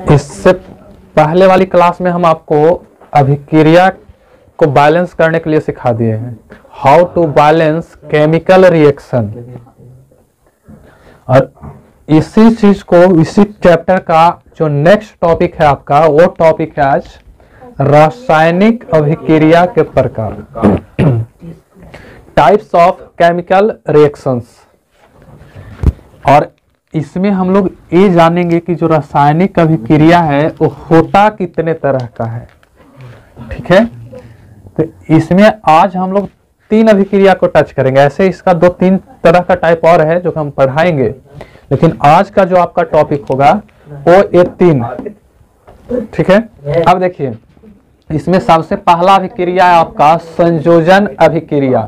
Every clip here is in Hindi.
इससे पहले वाली क्लास में हम आपको अभिक्रिया को बैलेंस करने के लिए सिखा दिए हैं, how to balance chemical reaction. और इसी चीज को, इसी चैप्टर का जो नेक्स्ट टॉपिक है आपका, वो टॉपिक है आज रासायनिक अभिक्रिया के प्रकार, टाइप्स ऑफ केमिकल रिएक्शंस। और इसमें हम लोग ये जानेंगे कि जो रासायनिक अभिक्रिया है वो होता कितने तरह का है। ठीक है, तो इसमें आज हम लोग 3 अभिक्रिया को टच करेंगे। ऐसे इसका 2-3 तरह का टाइप और है जो हम पढ़ाएंगे, लेकिन आज का जो आपका टॉपिक होगा वो ये 3। ठीक है, अब देखिए इसमें सबसे पहला अभिक्रिया है आपका संयोजन अभिक्रिया,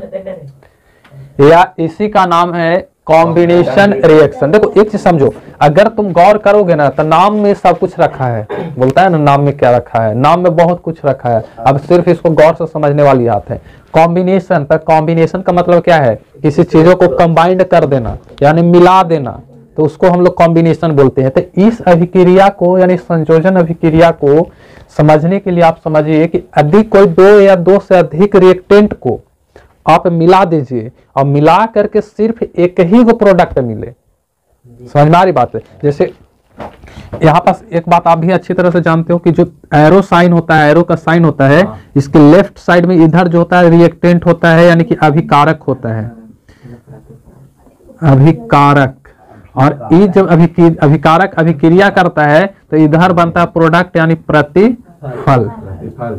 या इसी का नाम है कॉम्बिनेशन रिएक्शन। देखो एक चीज समझो, अगर तुम गौर करोगे ना तो नाम में सब कुछ रखा है, बोलता है ना नाम में क्या रखा है, नाम में बहुत कुछ रखा है। अब सिर्फ इसको गौर से समझने वाली बात है। कॉम्बिनेशन, पर कॉम्बिनेशन का मतलब क्या है, किसी चीजों को कंबाइंड कर देना यानी मिला देना, तो उसको हम लोग कॉम्बिनेशन बोलते हैं। तो इस अभिक्रिया को यानी संयोजन अभिक्रिया को समझने के लिए आप समझिए कि यदि कोई 2 या 2 से अधिक रिएक्टेंट को आप मिला दीजिए और मिला करके सिर्फ एक ही वो प्रोडक्ट मिले, समझ में आ रही बात है। जैसे यहाँ पास एक बात आप भी अच्छी तरह से जानते हो कि जो एरो साइन होता है, एरो का साइन होता है, इसके लेफ्ट साइड में इधर जो होता है रिएक्टेंट होता है यानी कि अभिकारक होता है, अभिकारक। और ये जब अभिकारक अभिक्रिया करता है तो इधर बनता है प्रोडक्ट यानी प्रतिफल।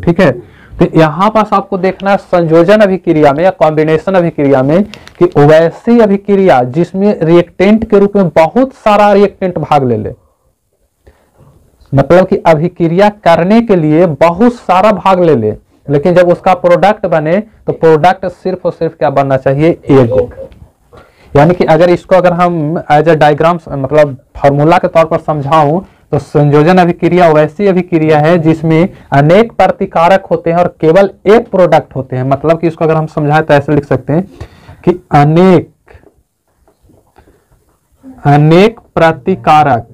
ठीक है, तो यहाँ पास आपको देखना है संयोजन अभिक्रिया में या कॉम्बिनेशन अभिक्रिया में कि वैसी अभिक्रिया जिसमें रिएक्टेंट के रूप में बहुत सारा रिएक्टेंट भाग ले ले, मतलब कि अभिक्रिया करने के लिए बहुत सारा भाग ले ले, लेकिन जब उसका प्रोडक्ट बने तो प्रोडक्ट सिर्फ और सिर्फ क्या बनना चाहिए, एक। यानी कि अगर इसको अगर हम एज ए डायग्राम मतलब फॉर्मूला के तौर पर समझाऊं तो संयोजन अभिक्रिया वैसी अभिक्रिया है जिसमें अनेक प्रतिकारक होते हैं और केवल एक प्रोडक्ट होते हैं। मतलब कि इसको अगर हम समझाएं तो ऐसे लिख सकते हैं कि अनेक प्रतिकारक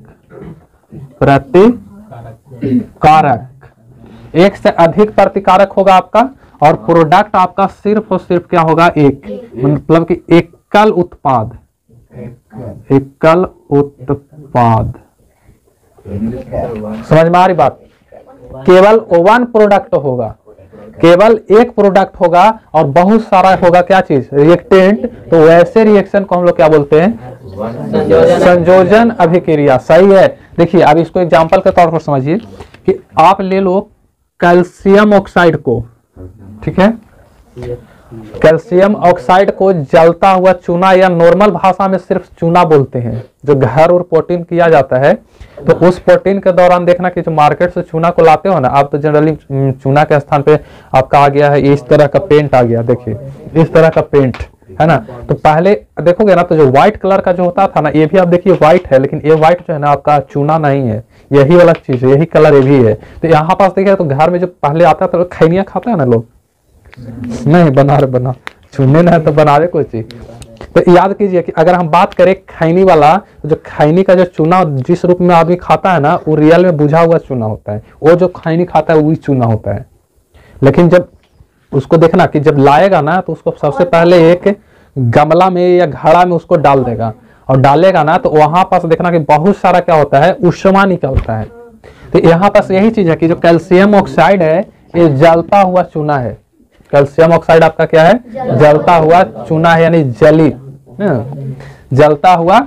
एक से अधिक प्रतिकारक होगा आपका और प्रोडक्ट आपका सिर्फ और सिर्फ क्या होगा, एक। मतलब कि एकल उत्पाद समझ में आ रही बात। केवल 1 प्रोडक्ट होगा, केवल एक प्रोडक्ट होगा और बहुत सारा होगा क्या चीज, रिएक्टेंट। तो वैसे रिएक्शन को हम लोग क्या बोलते हैं, संयोजन अभिक्रिया। सही है। देखिए अब इसको एग्जांपल के तौर पर समझिए कि आप ले लो कैल्शियम ऑक्साइड को। ठीक है, कैल्शियम ऑक्साइड को जलता हुआ चूना या नॉर्मल भाषा में सिर्फ चूना बोलते हैं, जो घर और पोटीन किया जाता है। तो उस पोटीन के दौरान देखना कि जो मार्केट से चूना को लाते हो ना आप, तो जनरली चूना के स्थान पे आपका आ गया है इस तरह का पेंट आ गया। देखिए इस तरह का पेंट है ना, तो पहले देखोगे ना तो जो व्हाइट कलर का जो होता था ना, ये भी आप देखिए व्हाइट है, लेकिन ये व्हाइट जो है ना आपका चूना नहीं है, यही वाला चीज है, यही कलर ये भी है। तो यहाँ पास देखिए तो घर में जो पहले आता था तो खैनिया खाता है ना लोग, नहीं बना चुनने ना तो बना रहे कोई चीज। तो याद कीजिए कि अगर हम बात करें खैनी वाला, तो जो खैनी का जो चूना जिस रूप में आदमी खाता है ना वो रियल में बुझा हुआ चूना होता है, वो जो खैनी खाता है वही चूना होता है। लेकिन जब उसको देखना कि जब लाएगा ना तो उसको सबसे पहले एक गमला में या घड़ा में उसको डाल देगा और डालेगा ना तो वहां पास देखना कि बहुत सारा क्या होता है, ऊष्मा निकलता है। तो यहाँ पास यही चीज है कि जो कैल्शियम ऑक्साइड है ये जलता हुआ चूना है। कैल्शियम ऑक्साइड आपका क्या है, जलता हुआ चूना है, यानी जली जलता हुआ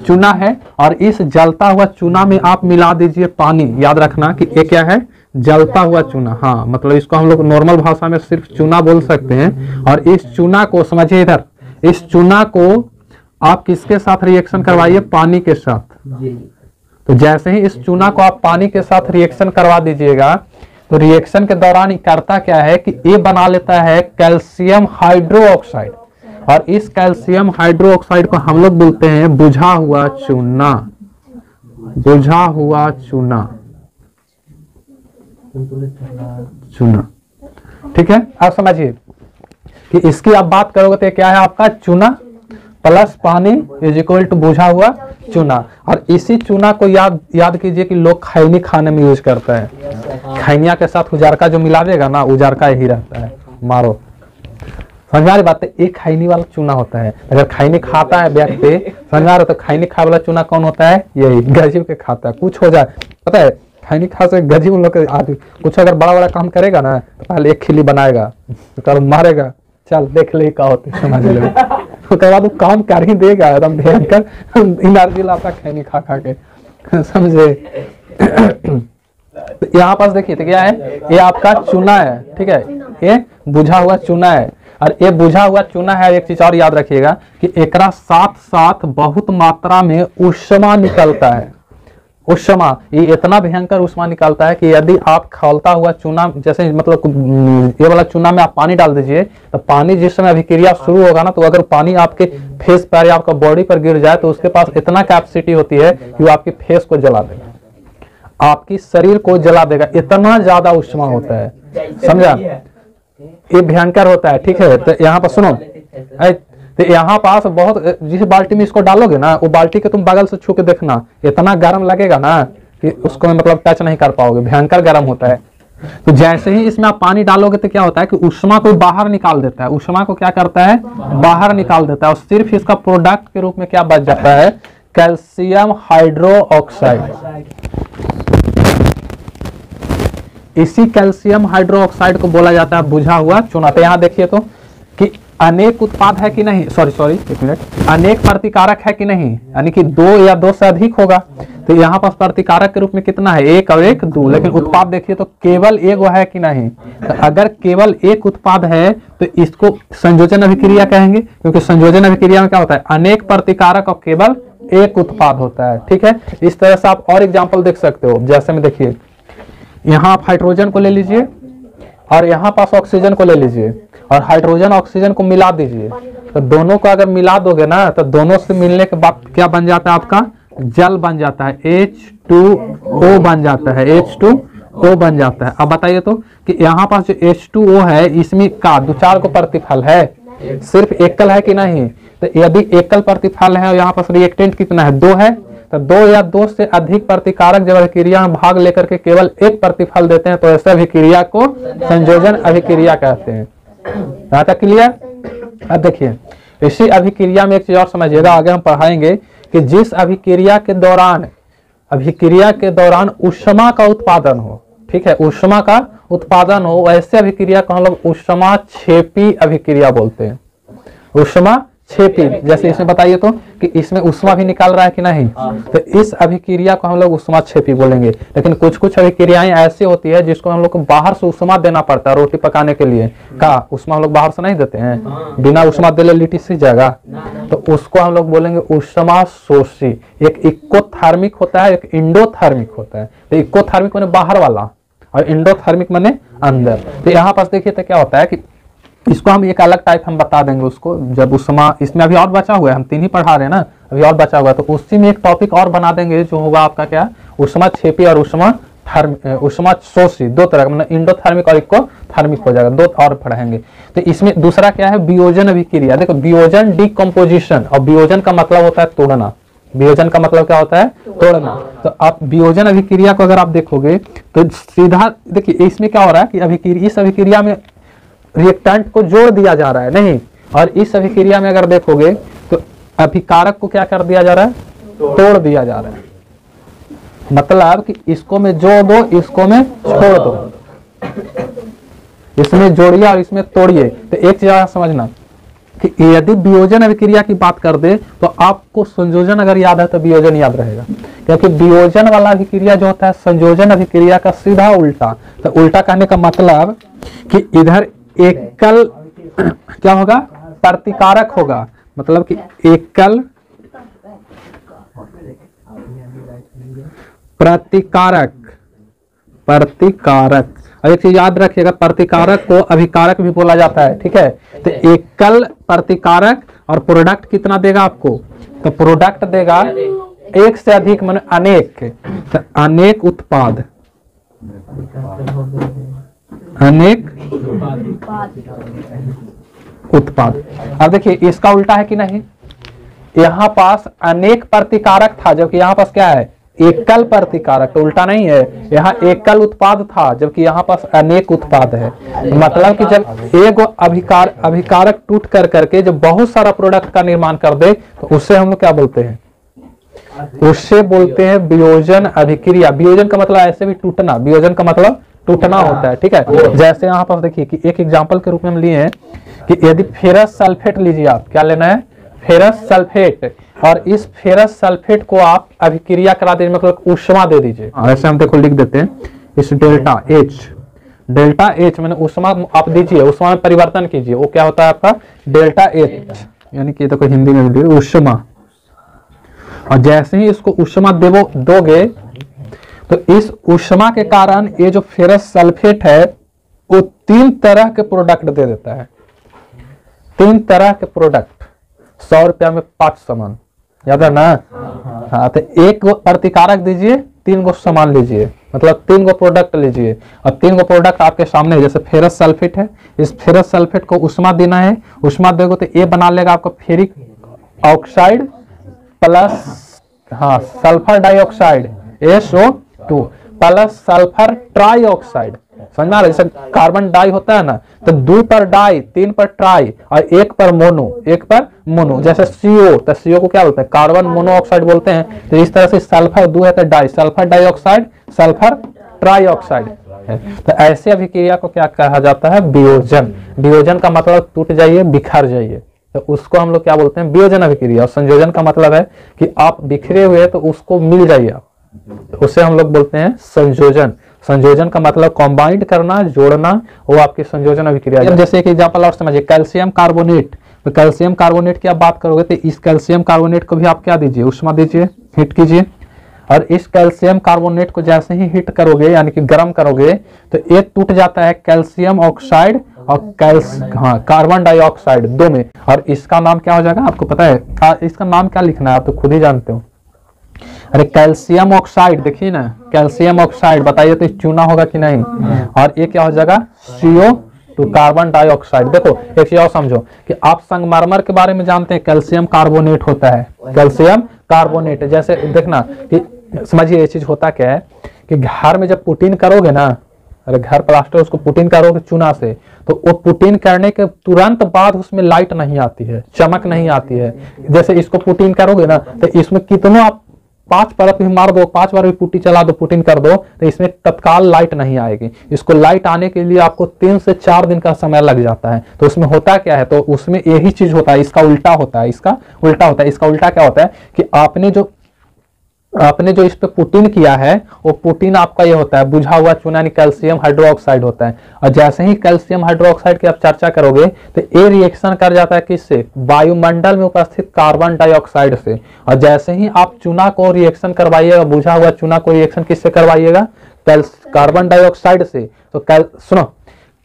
चूना है। और इस जलता हुआ चूना में आप मिला दीजिए पानी। याद रखना कि ये क्या है, जलता हुआ चूना। हाँ, मतलब इसको हम लोग नॉर्मल भाषा में सिर्फ चूना बोल सकते हैं। और इस चूना को समझिए इधर, इस चूना को आप किसके साथ रिएक्शन करवाइए, पानी के साथ। तो जैसे ही इस चूना को आप पानी के साथ रिएक्शन करवा दीजिएगा तो रिएक्शन के दौरान करता क्या है कि ये बना लेता है कैल्शियम हाइड्रोक्साइड। और इस कैल्शियम हाइड्रोक्साइड को हम लोग बोलते हैं बुझा हुआ चूना। बुझा हुआ चूना, ठीक है। आप समझिए कि इसकी आप बात करोगे तो क्या है आपका, चूना प्लस पानी इज इक्वल टू बुझा हुआ चूना। और इसी चूना को याद कीजिए कि लोग खैनी खाने में यूज करते हैं। खैनिया के साथ उजारका जो मिलावेगा ना, उजारका यही रहता है। मारो, समझ में आ रही बात है। एक खैनी वाला चूना होता है। अगर खैनी खाता है व्यक्ति, समझ में आ रहा, तो खैनी खाने वाला चूना कौन होता है? यही गजीब के खाता है। कुछ हो जाए, पता है खैनी खा से गजीब उन लोग के आदमी कुछ अगर बड़ा बड़ा काम करेगा ना, तो पहले एक खिल्ली बनाएगा, तो कल मारेगा, चल देख ले क्या होते समझ ले। उसके बाद वो काम कर ही देगा, एकदम भयंकर एनर्जी लाता खैनी खा खा के, समझे। तो यहाँ पास देखिए तो क्या है, ये आपका चूना है, ठीक है, ये बुझा हुआ चूना है। और ये बुझा हुआ चूना है, एक चीज और याद रखिएगा कि एकरा साथ साथ बहुत मात्रा में ऊष्मा निकलता है। ऊष्मा, ये इतना भयंकर ऊष्मा निकलता है कि यदि आप खौलता हुआ चूना, जैसे मतलब ये वाला चूना में आप पानी डाल दीजिए, तो पानी जिस समय अभिक्रिया शुरू होगा ना, तो अगर पानी आपके फेस पर या आपका बॉडी पर गिर जाए, तो उसके पास इतना कैपेसिटी होती है कि वो आपके फेस को जला देगा, आपकी शरीर को जला देगा, इतना ज्यादा ऊष्मा होता है, समझा। ये भयंकर होता है, ठीक है। तो यहाँ पर सुनो, तो यहाँ पास बहुत, जिस बाल्टी में इसको डालोगे ना, वो बाल्टी के तुम बगल से छू के देखना, इतना गर्म लगेगा ना कि उसको मतलब टच नहीं कर पाओगे, भयंकर गर्म होता है। तो जैसे ही इसमें आप पानी डालोगे तो क्या होता है कि ऊष्मा को बाहर निकाल देता है, ऊष्मा को क्या करता है, बाहर निकाल देता है, और सिर्फ इसका प्रोडक्ट के रूप में क्या बच जाता है, कैल्शियम हाइड्रोक्साइड। इसी कैल्शियम हाइड्रोक्साइड को बोला जाता है बुझा हुआ चूना। तो यहाँ देखिए तो कि अनेक उत्पाद है कि नहीं, सॉरी एक मिनट, अनेक प्रतिकारक है कि नहीं, यानी कि दो या दो से अधिक होगा। तो यहाँ पास प्रतिकारक के रूप में कितना है, एक और एक दो, लेकिन उत्पाद देखिए तो केवल एक है कि नहीं। तो अगर केवल एक उत्पाद है तो इसको संयोजन अभिक्रिया कहेंगे, क्योंकि संयोजन अभिक्रिया में क्या होता है, अनेक प्रतिकारक और केवल एक उत्पाद होता है, ठीक है। इस तरह से आप और एग्जाम्पल देख सकते हो। जैसे में देखिए, यहाँ आप हाइड्रोजन को ले लीजिए और यहाँ पास ऑक्सीजन को ले लीजिए, और हाइड्रोजन ऑक्सीजन को मिला दीजिए, तो दोनों को अगर मिला दोगे ना, तो दोनों से मिलने के बाद क्या बन जाता है, आपका जल बन जाता है, H2O बन जाता है, H2O बन जाता है। अब बताइए तो कि यहाँ पास जो H2O है, इसमें का दो चार को प्रतिफल है, सिर्फ एकल है कि नहीं। तो यदि एकल प्रतिफल है और यहाँ पास रिएक्टेंट कितना है, दो है, तो दो या दो से अधिक प्रतिकारक जब अभिक्रिया में भाग लेकर के केवल एक प्रतिफल देते हैं, तो ऐसे अभिक्रिया को संयोजन अभिक्रिया कहते हैं। यहाँ तक क्लियर। अब देखिए, इसी अभिक्रिया में एक चीज और समझिएगा, आगे हम पढ़ाएंगे कि जिस अभिक्रिया के दौरान ऊष्मा का उत्पादन हो, ठीक है, ऊष्मा का उत्पादन हो, वैसे अभिक्रिया को हम लोग ऊष्मा क्षेपी अभिक्रिया बोलते हैं। ऊष्मा क्षेपी, जैसे इसमें बताइए तो कि इसमें ऊष्मा भी निकाल रहा है कि नहीं, तो इस अभिक्रिया को हम लोग ऊष्मा क्षेपी बोलेंगे। लेकिन कुछ कुछ अभिक्रियाएं ऐसी होती है जिसको हम लोग को बाहर से ऊष्मा देना पड़ता है, रोटी पकाने के लिए का ऊष्मा हम लोग बाहर से नहीं देते हैं, बिना ऊष्मा दे लिट्टी सीख जाएगा, तो उसको हम लोग बोलेंगे ऊष्मा शोषी। एक इकोथर्मिक होता है, एक इंडोथर्मिक होता है। तो इकोथर्मिक माने बाहर वाला और इंडोथर्मिक माने अंदर। तो यहाँ पास देखिए तो क्या होता है कि इसको हम एक अलग टाइप हम बता देंगे उसको, जब ऊष्मा, इसमें अभी और बचा हुआ है, हम तीन ही पढ़ा रहे हैं ना, अभी और बचा हुआ है, तो उसी में एक टॉपिक और बना देंगे जो होगा आपका क्या, ऊष्मा क्षेपी और ऊष्मा शोषी, दो तरह का, मतलब इंडोथर्मिक और इकोथर्मिक हो जाएगा, दो और पढ़ेंगे। तो इसमें दूसरा क्या है, वियोजन अभिक्रिया। देखो, वियोजन डिकम्पोजिशन, और वियोजन का मतलब होता है तोड़ना। वियोजन का मतलब क्या होता है, तोड़ना। तो आप वियोजन अभिक्रिया को अगर आप देखोगे तो सीधा देखिए इसमें क्या हो रहा है कि इस अभिक्रिया में रिएक्टेंट को जोड़ दिया जा रहा है नहीं, और इस अभिक्रिया में अगर देखोगे तो अभिकारक को क्या कर दिया जा रहा है, तोड़ दिया जा रहा है। मतलब कि इसको में जोड़ दो, इसको में छोड़ दो, इसमें जोड़िए और इसमें तोड़िए। तो एक चीज समझना कि यदि वियोजन अभिक्रिया की बात कर दे तो आपको संयोजन अगर याद है तो वियोजन याद रहेगा, क्योंकि वियोजन वाला अभिक्रिया जो होता है संयोजन अभिक्रिया का सीधा उल्टा। तो उल्टा कहने का मतलब कि इधर एकल क्या होगा, प्रतिकारक होगा, मतलब कि एकल प्रतिकारक। और एक चीज याद रखिएगा, प्रतिकारक को अभिकारक भी बोला जाता है, ठीक है। तो एकल प्रतिकारक और प्रोडक्ट कितना देगा आपको, तो प्रोडक्ट देगा एक से अधिक माने अनेक, तो अनेक उत्पाद, अनेक उत्पाद। अब देखिए इसका उल्टा है कि नहीं, यहाँ पास अनेक प्रतिकारक था, जबकि यहाँ पास क्या है, एकल प्रतिकारक। तो उल्टा नहीं है, यहाँ एकल उत्पाद था जबकि यहाँ पास अनेक उत्पाद है। मतलब कि जब एक अभिकारक टूट कर करके जब बहुत सारा प्रोडक्ट का निर्माण कर दे तो उससे हम लोग क्या बोलते हैं, उससे बोलते हैं वियोजन अभिक्रिया। वियोजन का मतलब ऐसे भी टूटना, वियोजन का मतलब टूटना होता है, ठीक है। जैसे यहाँ पर देखिए कि एक एग्जांपल के रूप में हम लिए हैं कि यदि फेरस सल्फेट लीजिए, आप क्या लेना है, फेरस सल्फेट, और इस फेरस सल्फेट को आप अभिक्रिया करा दीजिए, मतलब ऊष्मा दे दीजिए। ऐसे हम देखो लिख देते हैं, इस डेल्टा एच मैंने ऊष्मा आप दीजिए, ऊष्मा में परिवर्तन कीजिए, वो क्या होता है आपका डेल्टा एच, यानी कि देखो हिंदी में ऊष्मा। और जैसे ही इसको ऊष्मा दोगे तो इस ऊष्मा के कारण ये जो फेरस सल्फेट है वो 3 तरह के प्रोडक्ट दे देता है। 3 तरह के प्रोडक्ट, 100 रुपया में 5 सामान, याद है ना। हाँ, तो एक प्रतिकारक दीजिए, 3 गो सामान लीजिए, मतलब 3 गो प्रोडक्ट लीजिए। और 3 गो प्रोडक्ट आपके सामने, जैसे फेरस सल्फेट है, इस फेरस सल्फेट को ऊष्मा देना है, ऊष्मा दोगे तो ये बना लेगा आपका ferric oxide plus sulphur dioxide SO2 plus sulphur trioxide. समझ में आ रहा है, जैसे कार्बन डाई होता है ना, तो 2 पर डाई, 3 पर ट्राई और 1 पर मोनो। जैसे CO, तो CO को क्या बोलते हैं, कार्बन मोनोऑक्साइड बोलते हैं। तो इस तरह से सल्फर 2 है तो di, sulphur dioxide, sulphur trioxide. तो ऐसे अभिक्रिया को क्या कहा जाता है, वियोजन। वियोजन का मतलब टूट जाइए, बिखर जाइए, तो उसको हम लोग क्या बोलते हैं, वियोजन अभिक्रिया। और संयोजन का मतलब है कि आप बिखरे हुए तो उसको मिल जाइए आप, तो उसे हम लोग बोलते हैं संयोजन। संयोजन का मतलब कॉम्बाइंड करना, जोड़ना, वो आपकी संयोजन अभिक्रिया। जैसे एक एग्जांपल और समझिए, कैल्शियम कार्बोनेट। तो कैल्शियम कार्बोनेट की आप बात करोगे तो इस कैल्शियम कार्बोनेट को भी आप क्या दीजिए, ऊष्मा दीजिए, हीट कीजिए। और इस कैल्शियम कार्बोनेट को जैसे ही हीट करोगे यानी कि गर्म करोगे तो एक टूट जाता है कैल्शियम ऑक्साइड और कार्बन डाइऑक्साइड 2 में। और इसका नाम क्या हो जाएगा आपको पता है, इसका नाम क्या लिखना है आप तो खुद ही जानते हो। अरे कैल्शियम ऑक्साइड, देखिए ना, कैल्शियम ऑक्साइड, बताइए तो चूना होगा कि नहीं। और ये क्या हो जाएगा, CO2 कार्बन डाइऑक्साइड। देखो एक चीज और समझो कि आप संगमरमर के बारे में जानते हैं, कैल्शियम कार्बोनेट होता है, कैल्शियम कार्बोनेट। जैसे देखना कि समझिए ये चीज होता क्या है कि घर में जब पुटीन करोगे ना, अरे घर प्लास्टर उसको पुटीन करोगे चूना से, तो वो पुटीन करने के तुरंत बाद उसमें लाइट नहीं आती है, चमक नहीं आती है। जैसे इसको पुटीन करोगे ना तो इसमें कितनों आप 5 परत भी मार दो, 5 बार भी पुट्टी चला दो, पुटीन कर दो, तो इसमें तत्काल लाइट नहीं आएगी। इसको लाइट आने के लिए आपको 3 से 4 दिन का समय लग जाता है। तो उसमें होता क्या है, तो उसमें यही चीज होता है, इसका उल्टा होता है, इसका उल्टा क्या होता है कि आपने जो इस पे पुटीन किया है वो पुटीन आपका ये होता है बुझा हुआ चूना, यानी कैल्शियम हाइड्रोक्साइड होता है। और जैसे ही कैल्शियम हाइड्रोक्साइड की आप चर्चा करोगे तो ये रिएक्शन कर जाता है किससे, वायुमंडल में उपस्थित कार्बन डाइऑक्साइड से। और जैसे ही आप चूना को रिएक्शन करवाइएगा, बुझा हुआ चूना को रिएक्शन किससे करवाइएगा, कार्बन डाइऑक्साइड से। तो सुनो,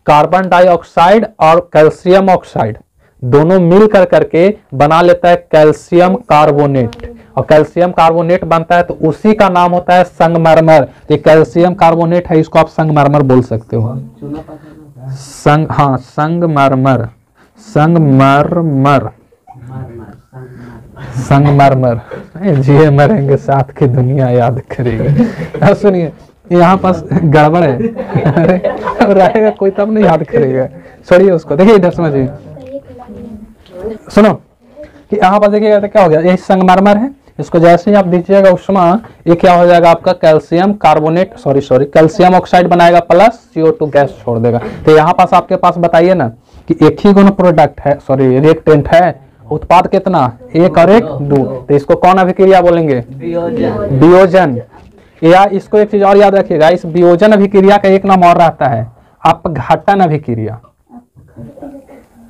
कार्बन डाइऑक्साइड और कैल्शियम ऑक्साइड दोनों मिलकर करके बना लेता है कैल्शियम कार्बोनेट, और कैल्शियम कार्बोनेट बनता है तो उसी का नाम होता है संगमरमर। तो कैल्शियम कार्बोनेट है, इसको आप संगमरमर बोल सकते हो। संगमरमर, जिए मरेंगे साथ की दुनिया याद करेगी। अब सुनिए यहाँ पास गड़बड़ है, रहेगा कोई तब नहीं याद करेगा, छोड़िए उसको। देखिए इधर समझिए, सुनो कि यहाँ पर देखिएगा तो क्या हो गया, ये संगमरमर है, इसको जैसे ही आप दीजिएगा ऊष्मा, ये क्या हो जाएगा आपका कैल्शियम कार्बोनेट, कैल्शियम ऑक्साइड बनाएगा प्लस CO2 गैस छोड़ देगा। तो यहाँ पास आपके पास बताइए ना कि एक ही गुण प्रोडक्ट है, रिएक्टेंट है, उत्पाद कितना, 1 और 1 2। तो इसको कौन अभिक्रिया बोलेंगे, वियोजन। या इसको एक चीज और याद रखिएगा, इस वियोजन अभिक्रिया का एक नाम और रहता है अपघटन अभिक्रिया।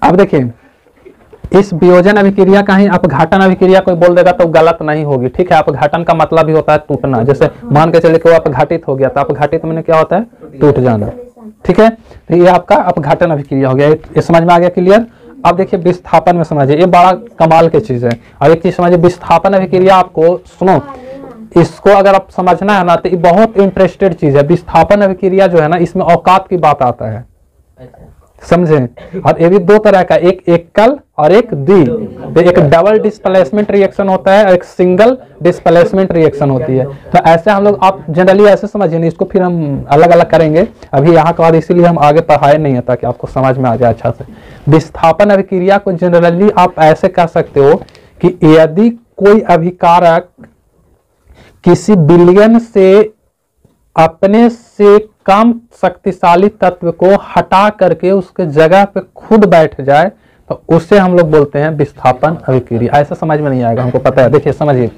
अब देखिए इस वियोजन अभिक्रिया का ही अपघटन अभिक्रिया कोई बोल देगा तो गलत नहीं होगी, ठीक है। अपघटन का मतलब भी होता है टूटना, जैसे मान के चले कि वो अपघटित हो गया, तो अपघटित मैंने क्या होता है, टूट जाना, ठीक है। तो ये आपका अपघटन अभिक्रिया हो गया, ये समझ में आ गया, क्लियर। अब देखिए विस्थापन में समझिए, ये बड़ा कमाल की चीज है। और एक चीज समझिए, विस्थापन अभिक्रिया आपको सुनो, इसको अगर आप समझना है ना तो ये बहुत इंटरेस्टेड चीज है। विस्थापन अभिक्रिया जो है ना, इसमें औकात की बात आता है, समझे। और ये भी दो तरह का, एक एकल और एक द्वि। तो एक डबल डिस्प्लेसमेंट रिएक्शन होता है और एक सिंगल डिस्प्लेसमेंट रिएक्शन होती है। तो ऐसे हम लोग, आप जनरली ऐसे समझिए, नहीं इसको फिर हम अलग अलग करेंगे अभी यहाँ के बाद, इसीलिए हम आगे पढ़ाए नहीं है ताकि आपको समझ में आ जाए अच्छा से। विस्थापन अभिक्रिया को जनरली आप ऐसे कह सकते हो कि यदि कोई अभिकारक किसी विलयन से अपने से कम शक्तिशाली तत्व को हटा करके उसके जगह पे खुद बैठ जाए तो उसे हम लोग बोलते हैं विस्थापन अभिक्रिया। ऐसा समझ में नहीं आएगा, हमको पता है। देखिए समझिए,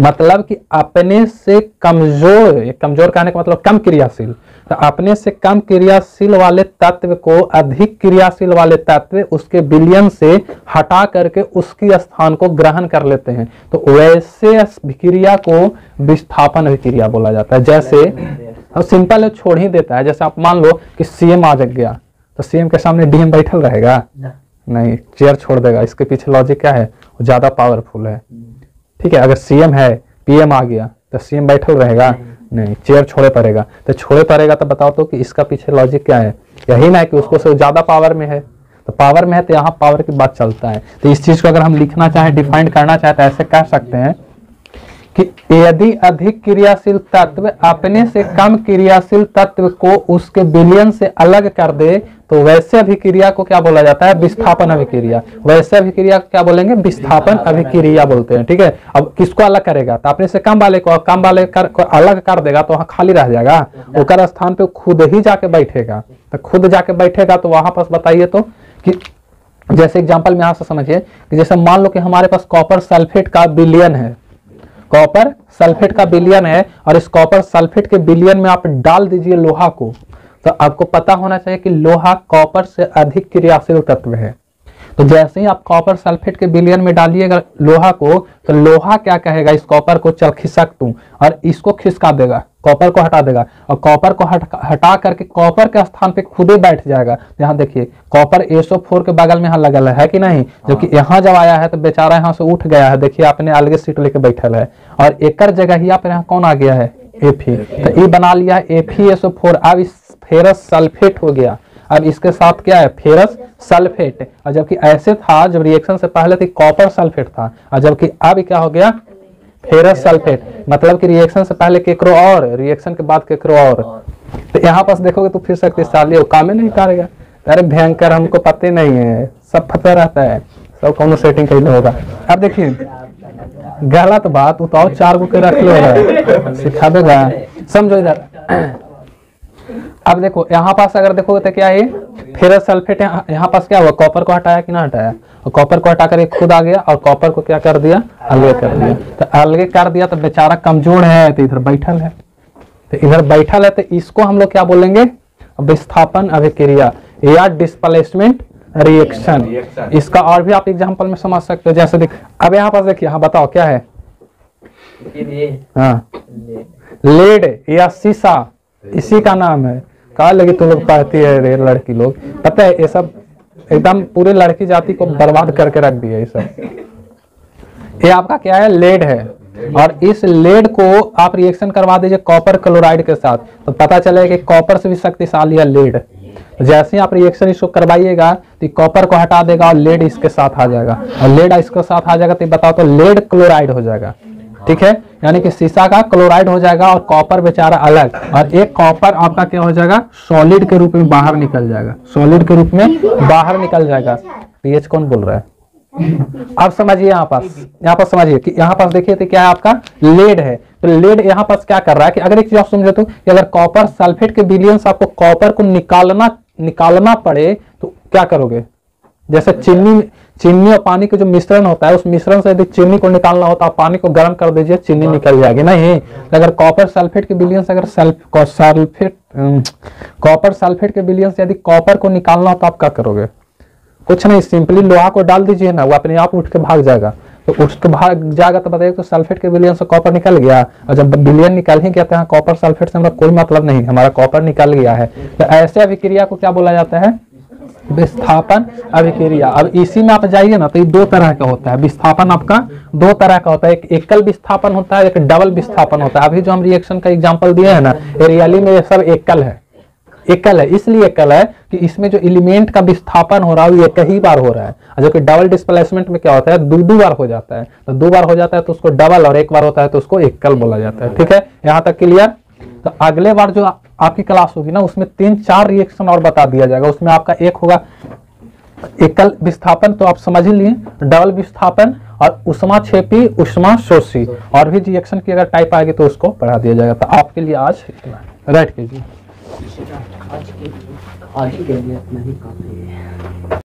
मतलब कि अपने से कमजोर, कमजोर कहने का मतलब कम क्रियाशील, तो अपने से कम क्रियाशील वाले तत्व को अधिक क्रियाशील वाले तत्व उसके विलयन से हटा करके उसकी स्थान को ग्रहण कर लेते हैं, तो वैसे अभिक्रिया को विस्थापन अभिक्रिया बोला जाता है। जैसे अब सिंपल है, छोड़ ही देता है। जैसे आप मान लो कि सीएम आ गया, तो सीएम के सामने डीएम बैठल रहेगा? नहीं, चेयर छोड़ देगा। इसके पीछे लॉजिक क्या है? वो ज्यादा पावरफुल है, ठीक है। अगर सीएम है, पीएम आ गया, तो सीएम बैठल रहेगा? नहीं, चेयर छोड़े पड़ेगा। तो छोड़े पड़ेगा तो बताओ तो कि इसका पीछे लॉजिक क्या है? यही ना कि उसको से ज्यादा पावर में है, तो पावर में है तो यहाँ पावर की बात चलता है। तो इस चीज को अगर हम लिखना चाहे, डिफाइन करना चाहे, तो ऐसे कह सकते हैं कि यदि अधिक क्रियाशील तत्व अपने से कम क्रियाशील तत्व को उसके विलयन से अलग कर दे तो वैसे अभिक्रिया को क्या बोला जाता है? विस्थापन अभिक्रिया। वैसे अभिक्रिया को क्या बोलेंगे? विस्थापन अभिक्रिया बोलते हैं, ठीक है। अब किसको अलग करेगा? तो अपने से कम वाले को अलग कर देगा तो वहां खाली रह जाएगा, उसका स्थान पे खुद ही जाके बैठेगा। तो खुद जाके बैठेगा तो वहां पास बताइए तो कि जैसे एग्जाम्पल में यहां से समझिए कि जैसे मान लो कि हमारे पास कॉपर सल्फेट का विलयन है, कॉपर सल्फेट का विलयन है, और इस कॉपर सल्फेट के विलयन में आप डाल दीजिए लोहा को, तो आपको पता होना चाहिए कि लोहा कॉपर से अधिक क्रियाशील तत्व है। तो जैसे ही आप कॉपर सल्फेट के विलयन में डालिएगा लोहा को, तो लोहा क्या कहेगा? इस कॉपर को चल खिसक तू, और इसको खिसका देगा, कॉपर को हटा देगा, और कॉपर को हटा करके कॉपर के स्थान पे खुद ही बैठ जाएगा। यहाँ देखिए कॉपर SO4 के बगल में यहाँ लगल है कि नहीं? जबकि यहाँ जब आया है तो बेचारा यहाँ से उठ गया है, देखिए अपने अलग सीट लेके बैठल है, और एक जगह यहाँ पे यहाँ कौन आ गया है? Fe। तो ये बना लिया है FeSO4। अब इस फेरस सल्फेट हो गया, अब इसके साथ क्या है? Ferrous sulphate. और जबकि ऐसे था जब रिएक्शन से पहले तो कॉपर सल्फेट था, और जबकि अब क्या हो गया? Ferrous sulphate. मतलब कि रिएक्शन से पहले केकरो और, रिएक्शन के बाद केकरो और। तो यहाँ पास देखोगे तो फिर शक्तिशाली हो, काम ही नहीं करेगा। अरे भयंकर, हमको पता नहीं है, सब पता रहता है, सब कौन सेटिंग कैसे होगा। अब देखिए गलत बात उताओ, 4 को रख लो, सिखा देगा, समझो इधर। अब देखो यहाँ पास अगर देखोगे तो क्या है? Ferrous sulphate. यहाँ पास क्या हुआ? कॉपर को हटाया कि ना हटाया? और कॉपर को हटा कर खुद आ गया, और कॉपर को क्या कर दिया? अलग कर दिया। तो अलग कर दिया तो बेचारा कमजोर है, तो इधर बैठल है, तो इधर बैठल है, तो इसको हम लोग क्या बोलेंगे? विस्थापन अभिक्रिया या डिस्प्लेसमेंट रिएक्शन। इसका और भी आप एग्जाम्पल में समझ सकते हो। जैसे देख, अब यहाँ पास देखिए, हाँ बताओ क्या है? हाँ, लेड या शीशा, इसी का नाम है। कहा लगी तुम लोग पढ़ती है रे लड़की लोग, पता है ये सब एकदम पूरे लड़की जाति को बर्बाद करके रख दिया ये सब। ये आपका क्या है? लेड है, और इस लेड को आप रिएक्शन करवा दीजिए कॉपर क्लोराइड के साथ, तो पता चलेगा कि कॉपर से भी शक्तिशाली है लेड। जैसे ही आप रिएक्शन इसको करवाइएगा तो कॉपर को हटा देगा और लेड इसके साथ आ जाएगा, और लेड इसके साथ आ जाएगा तो बताओ तो लेड क्लोराइड हो जाएगा, ठीक है। यानी कि शीशा का क्लोराइड हो जाएगा और कॉपर बेचारा अलग, और एक कॉपर आपका क्या हो जाएगा? सॉलिड के रूप में बाहर निकल जाएगा, सॉलिड के रूप में बाहर निकल जाएगा। पीएच कौन बोल रहा है? अब समझिए यहाँ पास समझिए कि यहाँ पास देखिए तो क्या है? आपका लेड है। तो लेड यहाँ पास क्या कर रहा है कि अगर एक चीज आप समझे तो कि अगर कॉपर सल्फेट के विलयन से आपको कॉपर को निकालना पड़े तो क्या करोगे? जैसे चीनी और पानी का जो मिश्रण होता है, उस मिश्रण से यदि चीनी को निकालना होता है, पानी को गर्म कर दीजिए, चीनी निकल जाएगी। नहीं, अगर कॉपर सल्फेट के विलयन से अगर कॉपर सल्फेट के विलयन से यदि कॉपर को निकालना हो तो आप क्या करोगे? कुछ नहीं, सिंपली लोहा को डाल दीजिए ना, वो अपने आप उठ के भाग जाएगा। तो उठ के भाग जाएगा तो बताइए तो सल्फेट के विलयन से कॉपर निकल गया, और जब विलयन निकल ही गया तो कॉपर सल्फेट से हमारा कोई मतलब नहीं, हमारा कॉपर निकल गया है। तो ऐसे अभिक्रिया को क्या बोला जाता है? विस्थापन अभिक्रिया। अब इसी में आप जाइए ना तो ये 2 तरह का होता है। विस्थापन आपका 2 तरह का होता है, एक एकल विस्थापन होता है, एक डबल विस्थापन होता है। अभी जो हम रिएक्शन का एग्जांपल दिए हैं ना, रियली में ये सब एकल है, एकल है, इसलिए एकल है कि इसमें जो एलिमेंट का विस्थापन हो रहा है वो एक ही बार हो रहा है, जो कि डबल डिस्प्लेसमेंट में क्या होता है, दो बार हो जाता है। तो दो बार हो जाता है तो उसको डबल, और एक बार होता है तो उसको एकल बोला जाता है। ठीक है, यहाँ तक क्लियर। तो अगले बार जो आपकी क्लास होगी ना, उसमें 3-4 रिएक्शन और बता दिया जाएगा। उसमें आपका एक होगा एकल विस्थापन, तो आप समझ ही लिए, डबल विस्थापन और उष्माक्षेपी, उष्माशोषी, और भी रिएक्शन की अगर टाइप आएगी तो उसको पढ़ा दिया जाएगा। तो आपके लिए आज इतना है, राइट कीजिए। आज के लिए इतना ही काफी है।